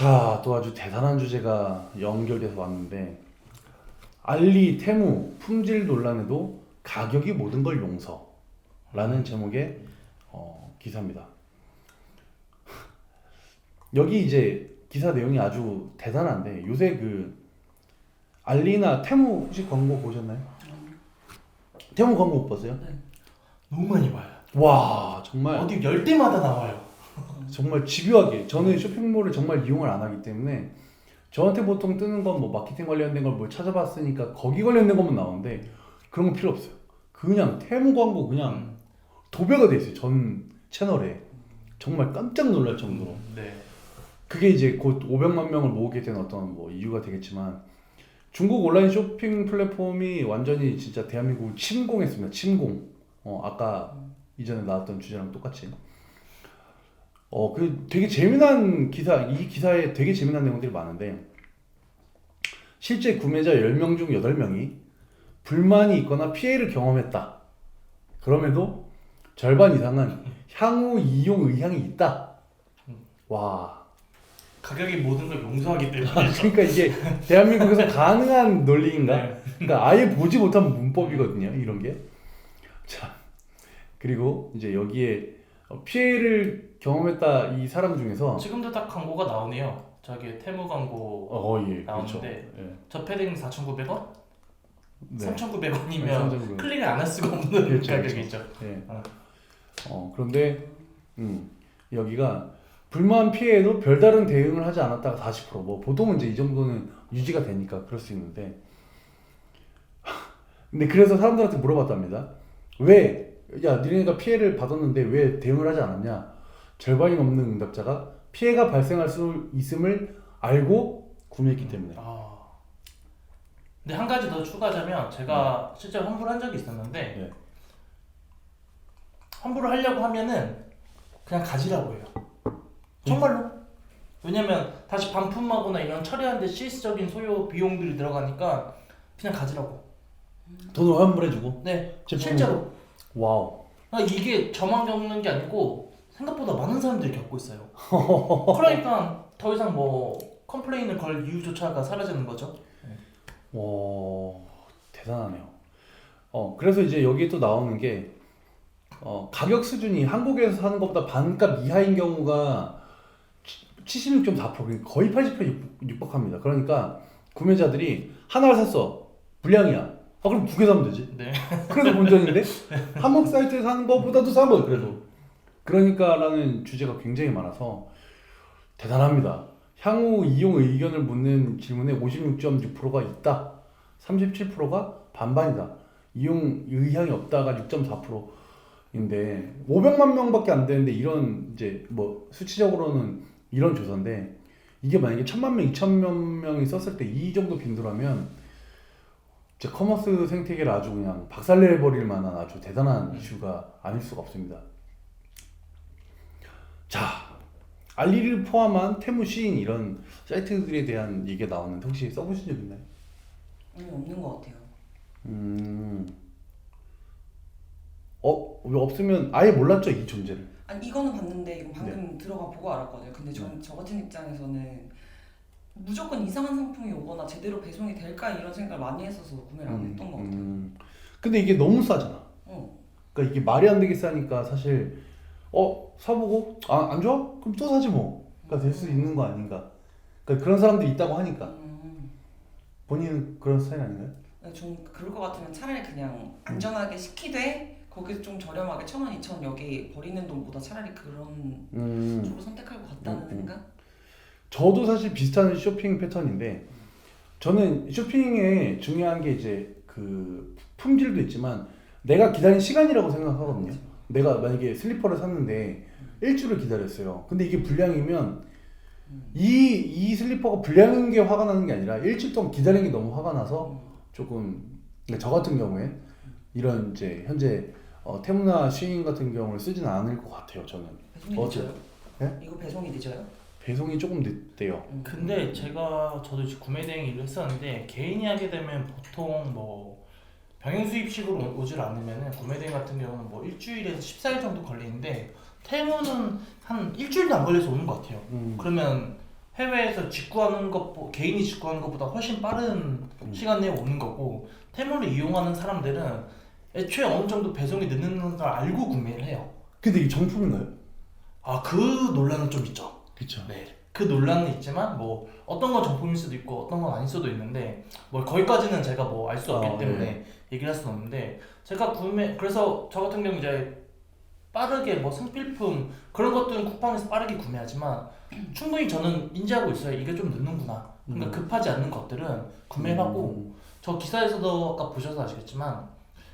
자, 또 아주 대단한 주제가 연결돼서 왔는데 알리, 테무, 품질 논란에도 가격이 모든 걸 용서라는 제목의 기사입니다. 여기 이제 기사 내용이 아주 대단한데 요새 그 알리나 테무 혹시 광고 보셨나요? 테무 광고 못 봤어요? 너무 많이 봐요. 와, 정말 어디 열 때마다 나와요. 정말 집요하게 저는 쇼핑몰을 정말 이용을 안 하기 때문에 저한테 보통 뜨는 건 뭐 마케팅 관련된 걸 뭘 찾아봤으니까 거기 관련된 것만 나오는데 그런 거 필요 없어요. 그냥 테무 광고 그냥 도배가 돼 있어요. 전 채널에 정말 깜짝 놀랄 정도로. 네. 그게 이제 곧 500만 명을 모으게 된 어떤 뭐 이유가 되겠지만 중국 온라인 쇼핑 플랫폼이 완전히 진짜 대한민국을 침공했습니다. 침공. 아까 이전에 나왔던 주제랑 똑같이. 그 되게 재미난 기사, 이 기사에 되게 재미난 내용들이 많은데 실제 구매자 10명 중 8명이 불만이 있거나 피해를 경험했다. 그럼에도 절반 이상은 향후 이용 의향이 있다. 와. 가격이 모든 걸 용서하기 때문에. 그러니까 이게 대한민국에서 가능한 논리인가? 네. 그러니까 아예 보지 못한 문법이거든요, 이런 게. 자, 그리고 이제 여기에 피해를 경험했다 이 사람 중에서 지금도 딱 광고가 나오네요. 저기 테무 광고 예, 그렇죠. 나오는데 예. 저 패딩 4,900원? 네. 3,900원이면 3,900원. 클릭을 안 할 수가 없는 그렇죠, 가격이죠. 예. 어. 그런데 여기가 불만 피해에도 별다른 대응을 하지 않았다가 40%. 뭐 보통은 이제 이 정도는 유지가 되니까 그럴 수 있는데. 근데 그래서 사람들한테 물어봤답니다. 왜? 야, 니네가 피해를 받았는데 왜 대응을 하지 않았냐? 절반이 넘는 응답자가 피해가 발생할 수 있음을 알고 구매했기 때문에. 근데 한 가지 더 추가하자면 제가 실제로 환불한 적이 있었는데 네. 환불을 하려고 하면은 그냥 가지라고 해요. 정말로. 왜냐면 다시 반품하거나 이런 처리하는데 실질적인 소요 비용들이 들어가니까 그냥 가지라고. 돈을 환불해주고. 네, 제품을- 실제로. 와우. 이게 저만 겪는 게 아니고 생각보다 많은 사람들이 겪고 있어요. 그러니까 더 이상 뭐 컴플레인을 걸 이유조차가 사라지는 거죠. 와, 대단하네요. 그래서 이제 여기 또 나오는 게 가격 수준이 한국에서 사는 것보다 반값 이하인 경우가 76.4%, 그러니까 거의 80% 육박합니다. 그러니까 구매자들이 하나를 샀어. 불량이야. 그럼 두 개 사면 되지. 네. 그래서 본전인데 한국 사이트에서 사는 것보다도 싼 거예요. 그래도. 그러니까라는 주제가 굉장히 많아서 대단합니다. 향후 이용 의견을 묻는 질문에 56.6%가 있다. 37%가 반반이다. 이용 의향이 없다가 6.4%인데 500만 명밖에 안 되는데 이런 이제 뭐 수치적으로는 이런 조사인데 이게 만약에 1,000만 명, 2,000만 명이 썼을 때 이 정도 빈도라면 진짜 커머스 생태계를 아주 그냥 박살내버릴 만한 아주 대단한 이슈가 아닐 수가 없습니다. 자, 알리를 포함한 테무, 시인 이런 사이트들에 대한 얘기가 나왔는데 혹시 써보신 적 있나요? 없는 것 같아요. 왜 없으면 아예 몰랐죠, 이 존재를. 아니 이거는 봤는데 이건 방금 들어가 보고 알았거든요. 근데 저 같은 입장에서는 무조건 이상한 상품이 오거나 제대로 배송이 될까 이런 생각을 많이 했어서 구매를 안 했던 것 같아요. 근데 이게 너무 싸잖아. 어. 그러니까 이게 말이 안 되게 싸니까 사실 사보고 안 좋아? 그럼 또 사지 뭐가 될 수 있는 거 아닌가. 그러니까 그런 사람들이 있다고 하니까. 본인은 그런 스타일 아닌가요? 좀 그럴 것 같으면 차라리 그냥 안전하게 시키되 거기서 좀 저렴하게 1,000원, 2,000원 여기 버리는 돈보다 차라리 그런 쪽으로 선택할 것 같다는 생각? 저도 사실 비슷한 쇼핑 패턴인데 저는 쇼핑에 중요한 게 이제 그 품질도 있지만 내가 기다린 시간이라고 생각하거든요. 그렇죠. 내가 만약에 슬리퍼를 샀는데 일주일을 기다렸어요. 근데 이게 불량이면 이 슬리퍼가 불량인 게 화가 나는 게 아니라 일주일 동안 기다린 게 너무 화가 나서 조금 저 같은 경우에 이런 이제 현재 테무나 쉬인 같은 경우를 쓰지는 않을 것 같아요. 저는. 배송이 늦어요? 네? 이거 배송이 늦어요? 배송이 조금 늦대요. 근데 저도 이제 구매 대행 일을 했었는데 개인이 하게 되면 보통 뭐 병행 수입식으로 오질 않으면은 구매 대행 같은 경우는 뭐 일주일에서 14일 정도 걸리는데 테무는 한 일주일도 안 걸려서 오는 것 같아요. 그러면 해외에서 직구하는 개인이 직구하는 것보다 훨씬 빠른 시간 내에 오는 거고, 테무를 이용하는 사람들은 애초에 어느 정도 배송이 늦는 걸 알고 구매를 해요. 근데 이게 정품인가요? 그 논란은 좀 있죠. 그쵸. 네. 그 논란은 있지만 뭐 어떤 건 정품일 수도 있고 어떤 건 아닐 수도 있는데 뭐 거기까지는 제가 뭐 알 수 없기 때문에 얘기를 할 수는 없는데, 제가 그래서 저 같은 경우 이제 빠르게 뭐 생필품 그런 것들은 쿠팡에서 빠르게 구매하지만 충분히 저는 인지하고 있어요. 이게 좀 늦는구나. 그러니까 급하지 않는 것들은 구매를 하고, 저 기사에서도 아까 보셔서 아시겠지만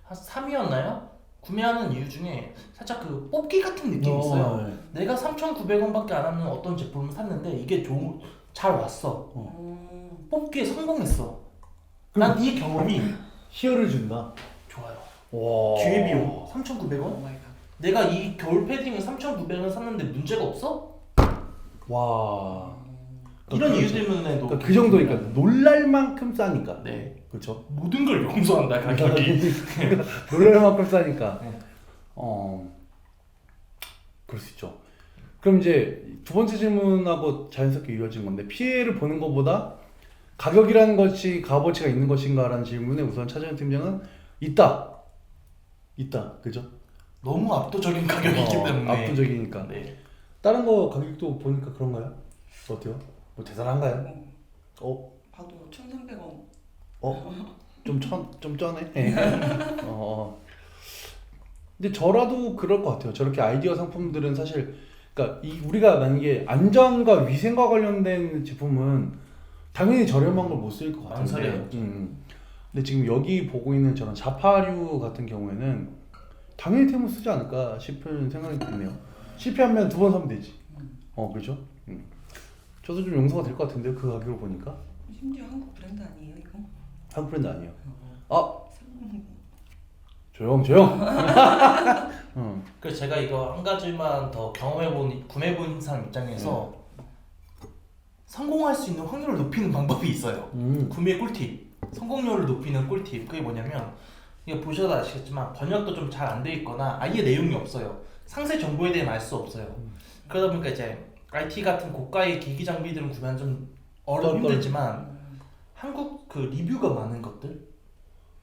한 3위였나요? 구매하는 이유 중에 살짝 그 뽑기 같은 느낌이 있어요. 네. 내가 3,900원밖에 안 하는 어떤 제품을 샀는데 이게 잘 왔어. 뽑기에 성공했어. 난 이 경험이 희열을 준다. 좋아요. 와. 기회비용 3,900원? 오 마이 갓. 내가 이 겨울 패딩을 3,900원 샀는데 문제가 없어? 와. 이런 그렇죠. 이유 때문에도 그러니까 그 정도니까 놀랄 만큼 싸니까. 네. 그렇죠. 모든 걸 용서한다 가격이. 놀랄 만큼 싸니까. 네. 그럴 수 있죠. 그럼 이제 두 번째 질문하고 자연스럽게 이어진 건데, 피해를 보는 것보다 가격이라는 것이 값어치가 있는 것인가라는 질문에 우선 차재현 팀장은 있다. 그죠? 너무 압도적인 가격이기 때문에. 압도적이니까. 네. 다른 거 가격도 보니까 그런가요? 어때요? 뭐 대단한가요? 봐도 1,300원. 좀 쩌네. 근데 저라도 그럴 것 같아요. 저렇게 아이디어 상품들은 사실, 그러니까 우리가 만약에 안전과 위생과 관련된 제품은 당연히 저렴한 걸 못 쓸 것 같은데. 망설여요. 근데 지금 여기 보고 있는 저런 자파류 같은 경우에는 당연히 테무 쓰지 않을까 싶은 생각이 드네요. 실패하면 2번 사면 되지. 그렇죠? 저도 좀 용서가 될 것 같은데요. 그 가격을 보니까. 심지어 한국 브랜드 아니에요 이거? 한국 브랜드 아니에요. 삼성. 조용. 그래서 제가 이거 한 가지만 더 구매해본 사람 입장에서 성공할 수 있는 확률을 높이는 방법이 있어요. 구매 꿀팁, 성공률을 높이는 꿀팁. 그게 뭐냐면, 이거 보셔도 아시겠지만 번역도 좀 잘 안 돼 있거나 아예 내용이 없어요. 상세 정보에 대해 알 수 없어요. 그러다 보니까 이제 IT 같은 고가의 기기 장비들은 구매하는 좀 힘들지만 한국 그 리뷰가 많은 것들,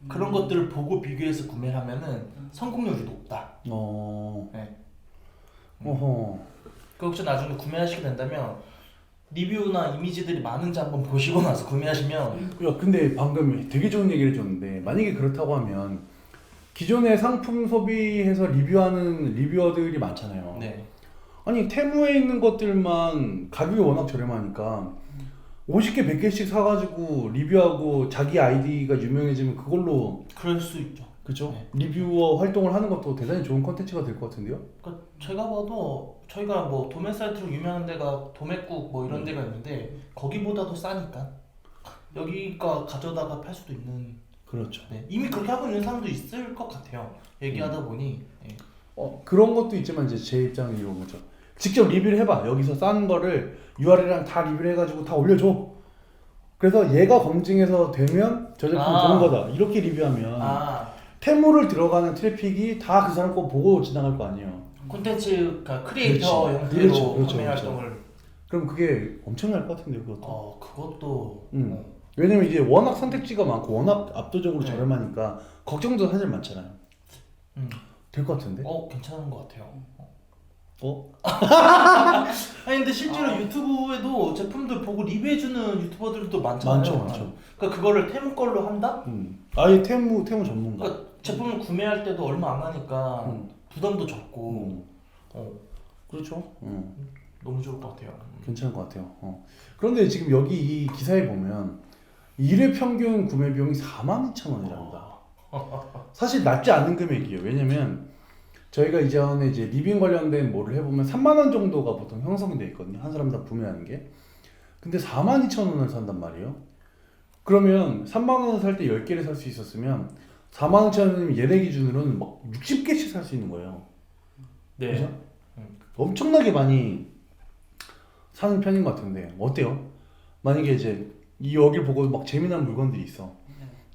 그런 것들을 보고 비교해서 구매를 하면은 성공률이 높다. 네. 그 혹시 나중에 구매하시게 된다면 리뷰나 이미지들이 많은지 한번 보시고 나서 구매하시면. 야, 근데 방금 되게 좋은 얘기를 해줬는데, 만약에 그렇다고 하면 기존의 상품 소비해서 리뷰하는 리뷰어들이 많잖아요. 네. 아니 테무에 있는 것들만 가격이 워낙 저렴하니까 50개 100개씩 사가지고 리뷰하고 자기 아이디가 유명해지면 그걸로, 그럴 수 있죠. 그죠? 네. 리뷰어 활동을 하는 것도 대단히 좋은 컨텐츠가 될 것 같은데요? 그러니까 제가 봐도 저희가 뭐 도매 사이트로 유명한 데가 도매국 뭐 이런 데가 있는데 거기보다도 싸니까 여기가 가져다가 팔 수도 있는. 그렇죠. 네. 이미 그렇게 하고 있는 사람도 있을 것 같아요. 얘기하다 보니. 네. 그런 것도 있지만 이제 제 입장은 이런 거죠. 직접 리뷰를 해봐. 여기서 싼 거를 URL이랑 다 리뷰를 해가지고 다 올려줘. 그래서 얘가 검증해서 되면 저 제품 좋은 거다. 이렇게 리뷰하면 테무를 들어가는 트래픽이 다 그 사람 거 보고 지나갈 거 아니에요. 콘텐츠, 그러니까 크리에이터 형태로 판매 활동을. 그럼 그게 엄청날 것 같은데요, 그것도. 그것도. 왜냐면 이제 워낙 선택지가 많고 워낙 압도적으로 네. 저렴하니까 걱정도 사실 많잖아요. 될 것 같은데? 괜찮은 것 같아요. 아니 근데 실제로 유튜브에도 제품들 보고 리뷰해주는 유튜버들도 많잖아요. 많죠. 그러니까 그거를 테무 걸로 한다? 아예 테무 전문가. 그러니까 제품을 구매할 때도 얼마 안 하니까 부담도 적고. 그렇죠. 너무 좋을 것 같아요. 괜찮을 것 같아요. 그런데 지금 여기 이 기사에 보면 1회 평균 구매 비용이 42,000원이랍니다. 사실 낮지 않은 금액이에요. 왜냐면 저희가 이전에 이제 리빙 관련된 뭐를 해보면 3만 원 정도가 보통 형성이 돼 있거든요. 한 사람 다 구매하는 게. 근데 42,000원을 산단 말이에요. 그러면 3만 원 살 때 10개를 살 수 있었으면 42,000원이면 얘네 기준으로는 막 60개씩 살 수 있는 거예요. 네. 그죠? 엄청나게 많이 사는 편인 것 같은데 어때요? 만약에 이제 여길 보고 막 재미난 물건들이 있어.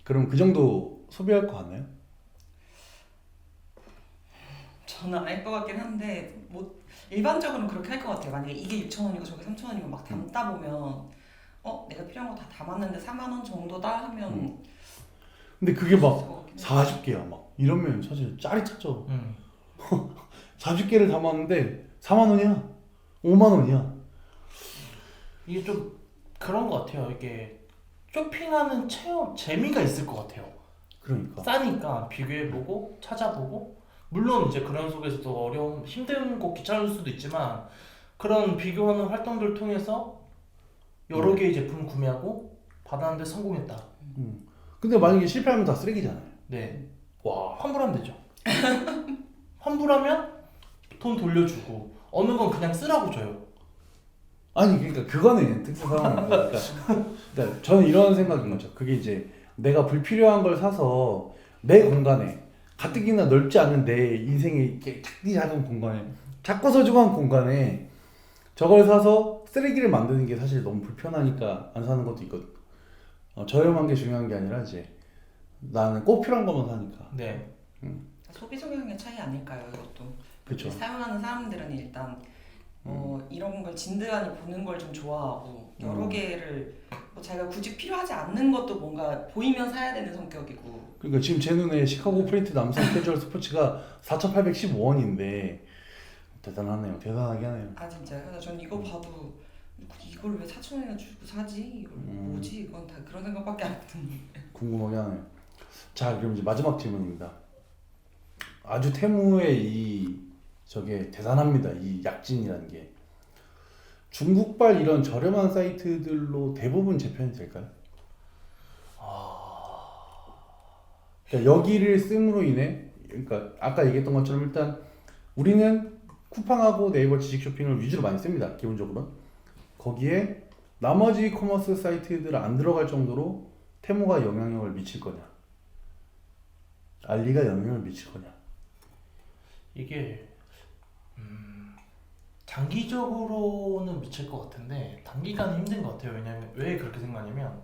그럼 그 정도 소비할 것 같나요? 저는 알 것 같긴 한데 뭐 일반적으로는 그렇게 할 것 같아요. 만약에 이게 6,000원이고 저게 3,000원이고 막 담다 보면 내가 필요한 거 다 담았는데 4만 원 정도다 하면 근데 그게 막 있을 것 같긴 해요. 40개야 막 이러면 사실 짜릿하죠. 40개를 담았는데 4만 원이야, 5만 원이야. 이게 좀 그런 것 같아요. 이게 쇼핑하는 체험 재미가 있을 것 같아요. 그러니까. 싸니까 비교해보고 찾아보고 물론 이제 그런 속에서도 어려움 힘든 거 귀찮을 수도 있지만 그런 비교하는 활동들을 통해서 여러 개의 제품을 구매하고 받았는데 성공했다. 근데 만약에 실패하면 다 쓰레기잖아요. 네, 와. 환불하면 되죠. 환불하면 돈 돌려주고 어느 건 그냥 쓰라고 줘요. 아니 그러니까 그거는 특수 상황인 거니까. 그러니까 저는 이런 생각인 거죠. 그게 이제 내가 불필요한 걸 사서 내 공간에 가뜩이나 넓지 않은 내 인생의 이렇게 작은 공간에 작고 소중한 공간에 저걸 사서 쓰레기를 만드는 게 사실 너무 불편하니까 안 사는 것도 있거든. 저렴한 게 중요한 게 아니라 이제 나는 꼭 필요한 것만 사니까. 네, 소비 성향의 차이 아닐까요, 이것도? 그렇죠. 사용하는 사람들은 일단 이런 걸 진드하니 보는 걸 좀 좋아하고 여러 개를 뭐 자기가 굳이 필요하지 않는 것도 뭔가 보이면 사야 되는 성격이고. 그러니까 지금 제 눈에 시카고 프린트 남성 캐주얼 스포츠가 4,815원인데 대단하네요. 대단하게 하네요. 아 진짜요? 그래서 전 이거 봐도 이걸 왜 4,000원이나 주고 사지? 이걸 뭐지? 이건 다 그런 생각밖에 안 드는데. 궁금하게 하네요. 자, 그럼 이제 마지막 질문입니다. 아주 테무의 저게 대단합니다. 이 약진이라는 게 중국발 이런 저렴한 사이트들로 대부분 재편이 될까요? 그러니까 여기를 씀으로 인해, 그러니까 아까 얘기했던 것처럼 일단 우리는 쿠팡하고 네이버 지식 쇼핑을 위주로 많이 씁니다. 기본적으로 거기에 나머지 커머스 사이트들 안 들어갈 정도로 테무가 영향력을 미칠 거냐, 알리가 영향을 미칠 거냐. 이게 장기적으로는 미칠 것 같은데 단기간은 힘든 것 같아요. 왜냐면 왜 그렇게 생각하냐면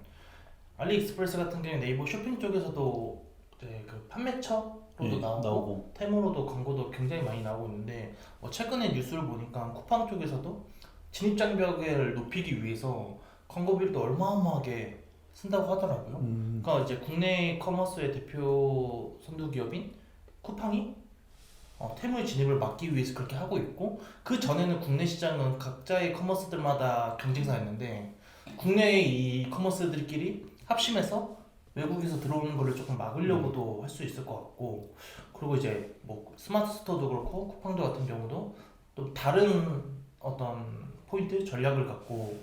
알리익스프레스 같은 경우에 네이버 쇼핑 쪽에서도 이제 그 판매처로도 나오고 테무로도 광고도 굉장히 많이 나오고 있는데 최근에 뉴스를 보니까 쿠팡 쪽에서도 진입 장벽을 높이기 위해서 광고비를 또 어마어마하게 쓴다고 하더라고요. 그러니까 이제 국내 커머스의 대표 선두 기업인 쿠팡이 테무의 진입을 막기 위해서 그렇게 하고 있고 그 전에는 국내 시장은 각자의 커머스들마다 경쟁사였는데 국내의 이 커머스들끼리 합심해서 외국에서 들어오는 거를 조금 막으려고도 할 수 있을 것 같고 그리고 이제 뭐 스마트 스토어도 그렇고 쿠팡도 같은 경우도 또 다른 어떤 포인트 전략을 갖고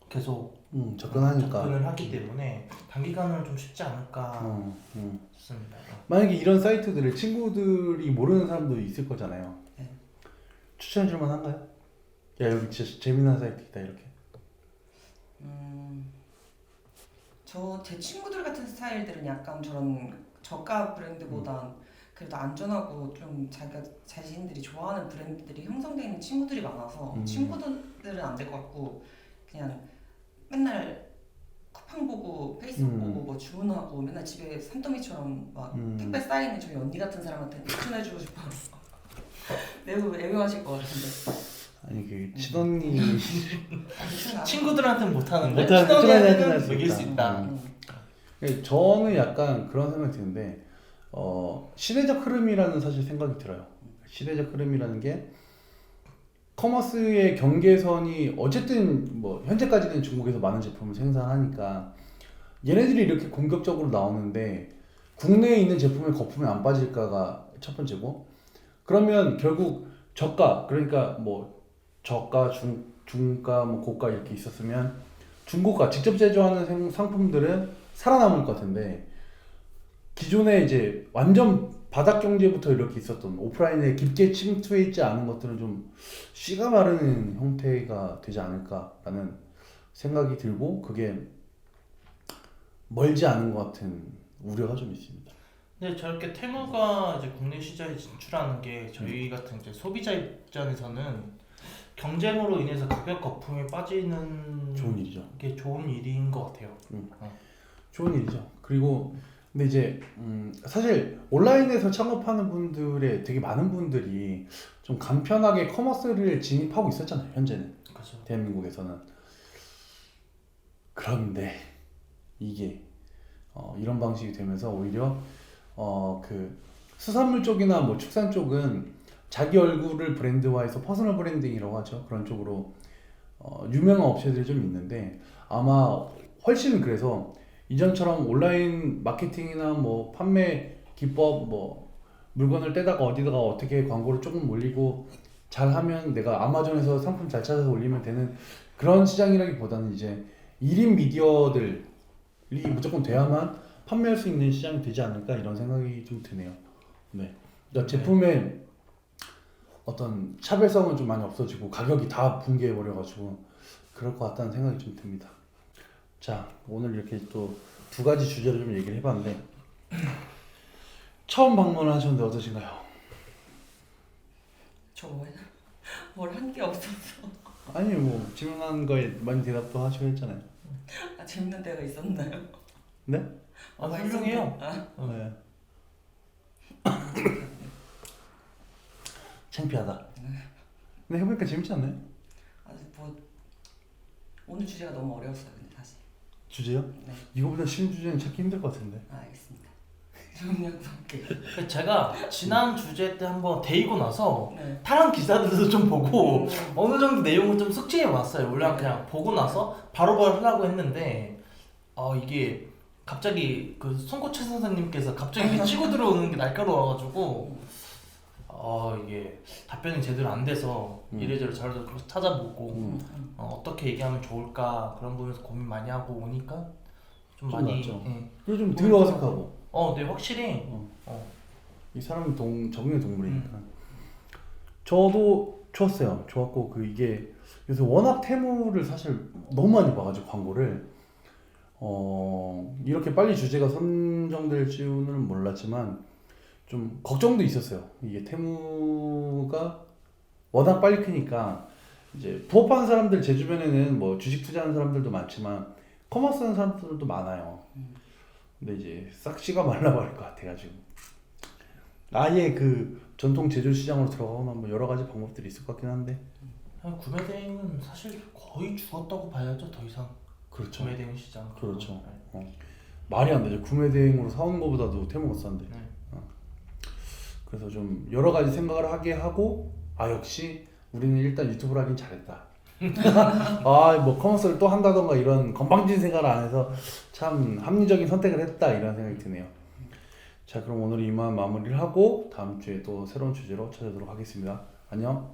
계속 접근을 하기 때문에 단기간은 좀 쉽지 않을까 싶습니다. 만약에 이런 사이트들을 친구들이 모르는 사람도 있을 거잖아요. 네. 추천해 줄 만한가요? 야, 여기 진짜 재미난 사이트 있다 이렇게. 제 친구들 같은 스타일들은 약간 저런 저가 브랜드보단 그래도 안전하고 좀 자기가 자신들이 좋아하는 브랜드들이 형성되어 있는 친구들이 많아서 친구들은 안 될 것 같고 그냥 맨날 쿠팡 보고 페이스북 보고 뭐 주문하고 맨날 집에 산더미처럼 막 택배 쌓이는 저희 언니 같은 사람한테 추천해주고 싶어서 매우 애매하실 것 같은데. 아니 그 친언니 친구들한테는 못하는데 친언니한테는 할 수 이길 수 있다. 저는 약간 그런 생각이 드는데 시대적 흐름이라는 사실 생각이 들어요. 시대적 흐름이라는 게 커머스의 경계선이 어쨌든 뭐 현재까지는 중국에서 많은 제품을 생산하니까 얘네들이 이렇게 공격적으로 나오는데 국내에 있는 제품의 거품에 안 빠질까가 첫 번째고, 그러면 결국 저가, 그러니까 뭐 저가, 중가, 뭐 고가 이렇게 있었으면 중고가 직접 제조하는 상품들은 살아남을 것 같은데 기존에 이제 완전 바닥 경제부터 이렇게 있었던 오프라인에 깊게 침투해 있지 않은 것들은 좀 씨가 마르는 형태가 되지 않을까라는 생각이 들고 그게 멀지 않은 것 같은 우려가 좀 있습니다. 근데 저렇게 테무가 이제 국내 시장에 진출하는 게 저희 같은 이제 소비자 입장에서는 경쟁으로 인해서 가격 거품에 빠지는 좋은 일이죠. 게 좋은 일인 것 같아요. 좋은 일이죠. 그리고 근데 이제 사실 온라인에서 창업하는 분들의 되게 많은 분들이 좀 간편하게 커머스를 진입하고 있었잖아요. 현재는 그렇죠. 대한민국에서는. 그런데 이게 이런 방식이 되면서 오히려 그 수산물 쪽이나 뭐 축산 쪽은 자기 얼굴을 브랜드화해서 퍼스널 브랜딩이라고 하죠. 그런 쪽으로 유명한 업체들이 좀 있는데 아마 훨씬 그래서 이전처럼 온라인 마케팅이나 뭐 판매 기법 뭐 물건을 떼다가 어디다가 어떻게 광고를 조금 올리고 잘하면 내가 아마존에서 상품 잘 찾아서 올리면 되는 그런 시장이라기보다는 이제 1인 미디어들이 무조건 돼야만 판매할 수 있는 시장이 되지 않을까 이런 생각이 좀 드네요. 네. 그러니까 제품의 어떤 차별성은 좀 많이 없어지고 가격이 다 붕괴해 버려가지고 그럴 것 같다는 생각이 좀 듭니다. 자, 오늘 이렇게 또 두 가지 주제로 좀 얘기를 해봤는데 처음 방문하셨는데 어떠신가요? 저 뭘 한 게 없어서. 아니 뭐 질문한 거에 많이 대답도 하시고 했잖아요. 아, 재밌는 데가 있었나요? 네? 아, 뭐가 훌륭해요. 있었나? 아, 네. 창피하다. 근데 해보니까 재밌지 않나요? 아직 뭐 오늘 주제가 너무 어려웠어요. 근데 다시. 주제요? 네. 이거보다 쉬운 주제는 찾기 힘들 것 같은데. 아, 알겠습니다. 정리하고 할게. 제가 지난 주제 때 한번 데이고 나서 네. 다른 기사들도 좀 보고 음. 어느 정도 내용을 좀 숙지해 왔어요. 원래 그냥 보고 나서 바로바로 하려고 했는데 이게 갑자기 그 송코채 선생님께서 갑자기 이렇게 치고 들어오는 게 날카로워가지고 이게 답변이 제대로 안 돼서 이래저래 자료도 찾아보고 어떻게 얘기하면 좋을까 그런 부분에서 고민 많이 하고 오니까 좀 좀 많이 낫죠. 예. 그리고 좀 덜 어색하고. 네 확실히 이 사람은 적응의 동물이니까. 저도 좋았어요. 좋았고 이게 요새 워낙 테무를 사실 너무 많이 봐가지고 광고를 이렇게 빨리 주제가 선정될 줄은 몰랐지만 좀 걱정도 있었어요. 이게 테무가 워낙 빨리 크니까 이제 부업하는 사람들 제 주변에는 뭐 주식 투자하는 사람들도 많지만 커머스 하는 사람들도 많아요. 근데 이제 싹 씨가 말라버릴 것 같아가지고 아예 그 전통 제조 시장으로 들어가거나 뭐 여러 가지 방법들이 있을 것 같긴 한데 구매 대행은 사실 거의 죽었다고 봐야죠. 더 이상 그렇죠. 구매 대행 시장 그렇죠. 네. 말이 안 되죠. 구매 대행으로 사온 거보다도 테무가 싼데. 네. 그래서 좀 여러 가지 생각을 하게 하고 역시 우리는 일단 유튜브를 하긴 잘했다. 뭐 커머스를 또 한다던가 이런 건방진 생각을 안 해서 참 합리적인 선택을 했다 이런 생각이 드네요. 자, 그럼 오늘 이만 마무리를 하고 다음 주에 또 새로운 주제로 찾아오도록 하겠습니다. 안녕.